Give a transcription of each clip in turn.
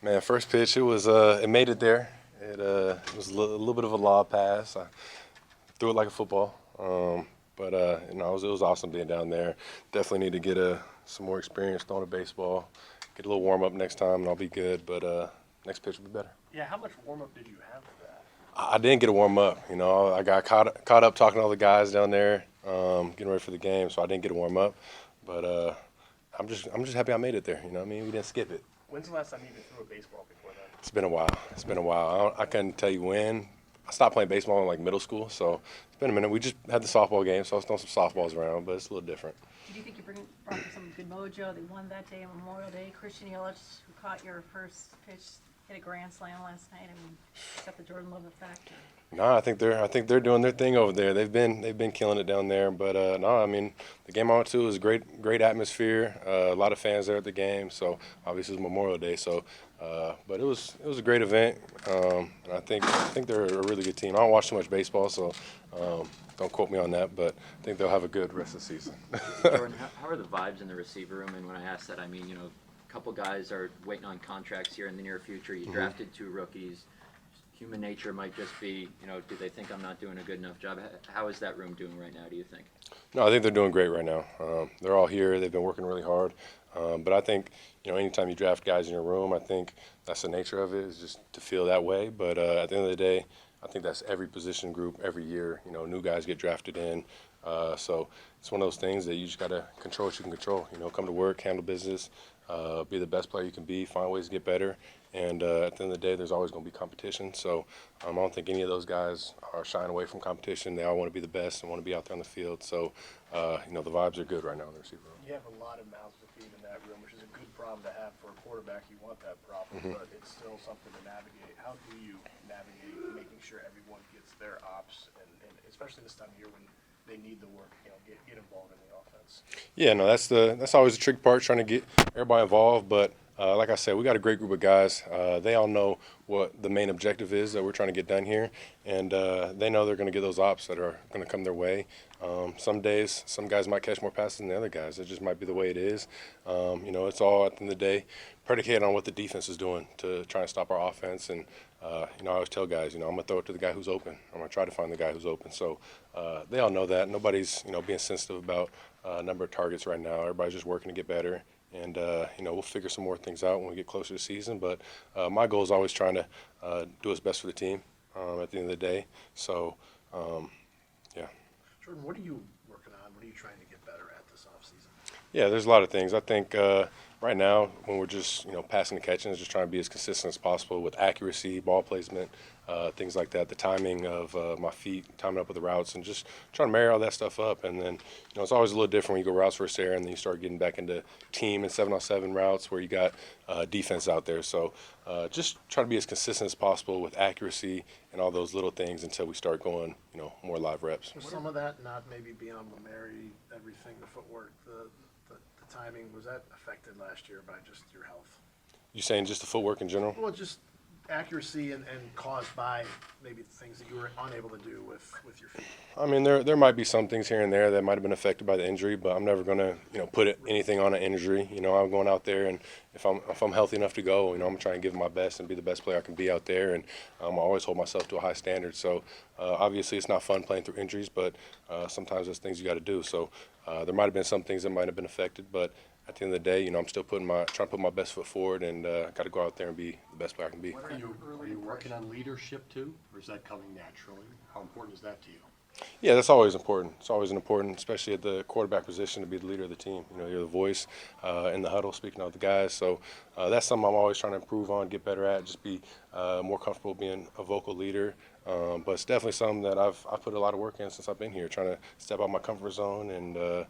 Man, first pitch, it made it there. It was a little bit of a lob pass. I threw it like a football. It was awesome being down there. Definitely need to get some more experience throwing a baseball. Get a little warm up next time, and I'll be good. But next pitch will be better. Yeah, how much warm up did you have for that? I didn't get a warm up. I got caught up talking to all the guys down there, getting ready for the game, so I didn't get a warm up. But I'm just happy I made it there. You know what I mean? We didn't skip it. When's the last time you even threw a baseball before that? It's been a while. It's been a while. I couldn't tell you when. I stopped playing baseball in like middle school, so it's been a minute. We just had the softball game, so I was throwing some softballs around, but it's a little different. Do you think you brought them some good mojo? They won that day on Memorial Day. Christian Yelich, who caught your first pitch, hit a grand slam last night. I mean, is that the Jordan Love effect? No, I think they're doing their thing over there. They've been killing it down there. But no, I mean the game I went to was great atmosphere. A lot of fans there at the game. So obviously it was Memorial Day. So, but it was a great event. And I think they're a really good team. I don't watch too much baseball, so don't quote me on that. But I think they'll have a good rest of the season. Jordan, how are the vibes in the receiver room? And when I ask that, I mean, a couple guys are waiting on contracts here in the near future. You drafted 2 rookies. Human nature might just be, do they think I'm not doing a good enough job? How is that room doing right now, do you think? No, I think they're doing great right now. They're all here. They've been working really hard. But I think, anytime you draft guys in your room, I think that's the nature of it, is just to feel that way. But at the end of the day, I think that's every position group every year. New guys get drafted in. So it's one of those things that you just got to control what you can control. Come to work, handle business, be the best player you can be, find ways to get better. And at the end of the day, there's always going to be competition. So I don't think any of those guys are shying away from competition. They all want to be the best and want to be out there on the field. So, the vibes are good right now in the receiver room. You have a lot of mouths to feed in that room, which is a good problem to have for a quarterback. You want that problem, but it's still something to navigate. How do you navigate making sure everyone gets their ops, and especially this time of year when they need the work, get involved in the offense? Yeah, no, that's always the trick part, trying to get everybody involved. But like I said, we got a great group of guys. They all know what the main objective is that we're trying to get done here, and they know they're going to get those ops that are going to come their way. Some days, some guys might catch more passes than the other guys. It just might be the way it is. It's all, at the end of the day, predicated on what the defense is doing to try and stop our offense. And I always tell guys, I'm going to throw it to the guy who's open. I'm going to try to find the guy who's open. So they all know that. Nobody's, being sensitive about number of targets right now. Everybody's just working to get better. And, we'll figure some more things out when we get closer to the season. But my goal is always trying to do what's best for the team at the end of the day. So, yeah. Jordan, what are you working on? What are you trying to get better at this offseason? Yeah, there's a lot of things. I think right now, when we're just, passing and catching, is just trying to be as consistent as possible with accuracy, ball placement, things like that, the timing of my feet, timing up with the routes, and just trying to marry all that stuff up. And then, it's always a little different when you go routes versus air, and then you start getting back into team and 7-on-7 routes where you got defense out there. So just try to be as consistent as possible with accuracy and all those little things until we start going, more live reps. Was some of that not maybe being able to marry everything, the footwork, the timing, was that affected last year by just your health? You saying just the footwork in general? Well, just accuracy and caused by maybe things that you were unable to do with your feet. I mean, there might be some things here and there that might have been affected by the injury, but I'm never going to, put anything on an injury. I'm going out there, and if I'm healthy enough to go, I'm trying to give my best and be the best player I can be out there, and I always hold myself to a high standard. So obviously it's not fun playing through injuries, but sometimes there's things you got to do. So there might have been some things that might have been affected, but at the end of the day, I'm still trying to put my best foot forward, and got to go out there and be the best player I can be. Are you working on leadership too, or is that coming naturally? How important is that to you? Yeah, that's always important. It's always important, especially at the quarterback position, to be the leader of the team. You're the voice in the huddle, speaking out the guys. So that's something I'm always trying to improve on, get better at, just be more comfortable being a vocal leader. But it's definitely something that I've put a lot of work in since I've been here, trying to step out my comfort zone and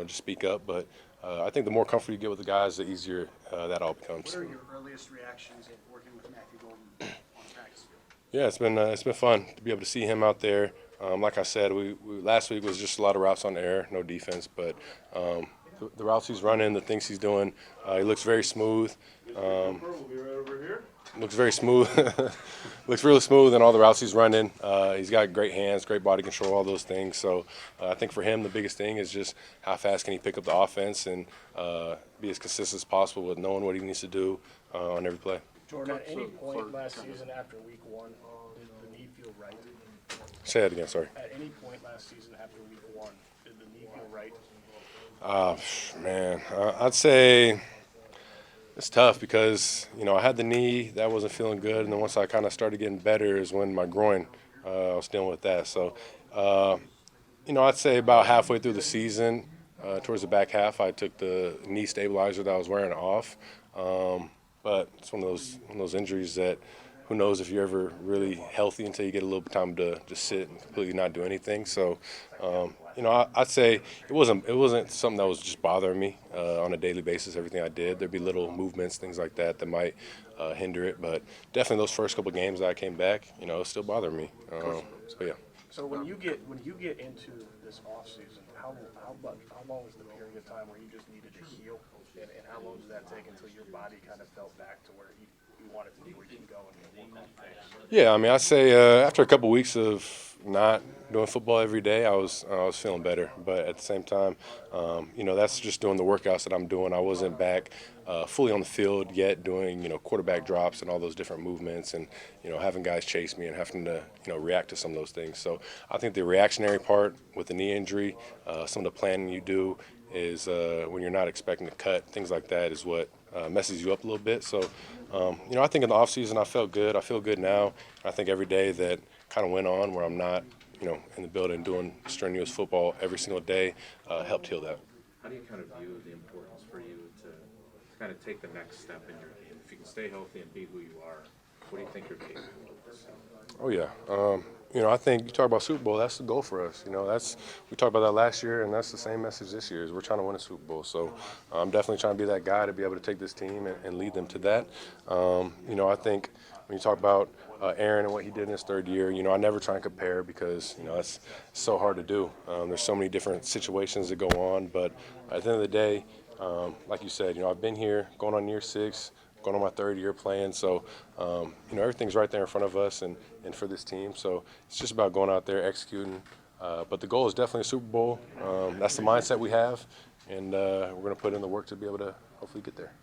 just speak up. But I think the more comfortable you get with the guys, the easier that all becomes. What are your earliest reactions in working with Matthew Golden on the practice field? Yeah, it's been fun to be able to see him out there. Like I said, we last week was just a lot of routes on the air, no defense. But the routes he's running, the things he's doing, he looks very smooth. Looks very smooth. Looks really smooth in all the routes he's running. He's got great hands, great body control, all those things. So I think for him, the biggest thing is just how fast can he pick up the offense and be as consistent as possible with knowing what he needs to do on every play. Jordan, at any So, point for- last season after week 1, did the knee feel right? Say that again, sorry. At any point last season after week 1, did the knee feel right? Man, I'd say it's tough because, I had the knee that wasn't feeling good, and then once I kind of started getting better is when my groin, I was dealing with that. So, I'd say about halfway through the season, towards the back half, I took the knee stabilizer that I was wearing off. But it's one of those injuries that who knows if you're ever really healthy until you get a little time to just sit and completely not do anything. So, I'd say it wasn't something that was just bothering me on a daily basis. Everything I did, there'd be little movements, things like that might hinder it. But definitely those first couple games that I came back, it still bothered me. But yeah. So when you get into this off season, how long is the period of time where you just needed to heal, and how long does that take until your body kind of felt back to where you wanted to be, where you can go and work on things? Yeah, I mean, I'd say after a couple weeks of not doing football every day, I was feeling better. But at the same time, that's just doing the workouts that I'm doing. I wasn't back fully on the field yet, doing quarterback drops and all those different movements, and having guys chase me and having to react to some of those things. So I think the reactionary part with the knee injury, some of the planning you do is when you're not expecting to cut, things like that is what messes you up a little bit. So, I think in the offseason I felt good. I feel good now. I think every day that kind of went on where I'm not, in the building doing strenuous football every single day helped heal that. How do you kind of view the importance for you to kind of take the next step in your game? If you can stay healthy and be who you are, what do you think you're capable of? Oh yeah. I think you talk about Super Bowl. That's the goal for us. We talked about that last year, and that's the same message this year. Is we're trying to win a Super Bowl. So I'm definitely trying to be that guy to be able to take this team and lead them to that. I think when you talk about Aaron and what he did in his third year, I never try and compare because it's so hard to do. There's so many different situations that go on, but at the end of the day, like you said, I've been here going on year 6. Going on my third year playing, so everything's right there in front of us and for this team. So it's just about going out there executing. But the goal is definitely a Super Bowl. That's the mindset we have, and we're going to put in the work to be able to hopefully get there.